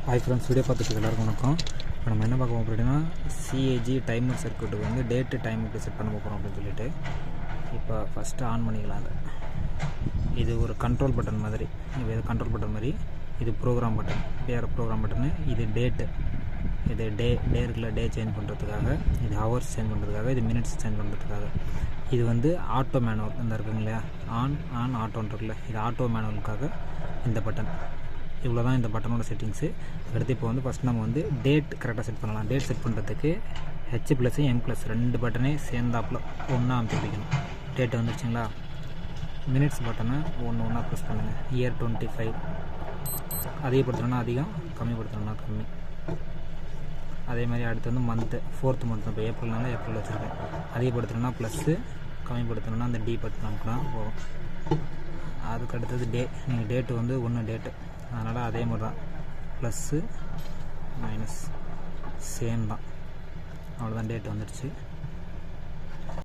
Hi friends, video பார்த்துட்டு எல்லாருக்கும் வணக்கம். இப்போ நம்ம என்ன பார்க்க போகிறோம் அப்படின்னா, சிஏஜி டைமர் சர்க்யூட்டுக்கு வந்து டேட்டு டைம் எப்படி செட் பண்ண போகிறோம் அப்படின்னு சொல்லிட்டு இப்போ ஃபஸ்ட்டு ஆன் பண்ணிக்கலாம். இது ஒரு கண்ட்ரோல் பட்டன் மாதிரி, இது கண்ட்ரோல் பட்டன் மாதிரி, இது ப்ரோக்ராம் பட்டன், வேறு ப்ரோக்ராம் பட்டனு. இது டேட்டு, இது டே இருக்குல்ல, டே சேஞ்ச் பண்ணுறதுக்காக, இது ஹவர்ஸ் சேஞ்ச் பண்ணுறதுக்காக, இது மினிட்ஸ் சேஞ்ச் பண்ணுறதுக்காக. இது வந்து ஆட்டோ மேனுவல் இந்த இருக்குங்க இல்லையா, ஆன் ஆட்டோன்னு இருக்குல்ல, இது ஆட்டோ மேனுவலுக்காக இந்த பட்டன். இவ்வளோ தான் இந்த பட்டனோட செட்டிங்ஸு. அடுத்து இப்போ வந்து ஃபஸ்ட் நம்ம வந்து டேட் கரெக்டாக செட் பண்ணலாம். டேட் செட் பண்ணுறதுக்கு H + M + ரெண்டு பட்டனே சேர்ந்தாப்பில் ஒன்றா அமைச்சு பிடிக்கணும். டேட்டு வந்துருச்சுங்களா. மினிட்ஸ் பட்டனை ஒன்றா ப்ரெஸ் பண்ணுங்கள். இயர் 25 அதிகப்படுத்தணும்னா அதிகம், கம்மிப்படுத்தணும்னா கம்மி. அதே மாதிரி அடுத்து வந்து மந்த்து, 4th மந்த். இப்போ ஏப்ரல்னால ஏப்ரல் வச்சுருக்கேன். அதிகப்படுத்தணும்னா ப்ளஸ்ஸு, கம்மிப்படுத்தணும்னா அந்த D பட்டன் நமக்குனா போகும். அதுக்கு அடுத்தது டே. நீங்கள் டேட்டு வந்து டேட்டு, அதனால் அதே மாதிரி தான், ப்ளஸ்ஸு மைனஸ் சேம் தான். அவ்வளோதான், டேட் வந்துடுச்சு.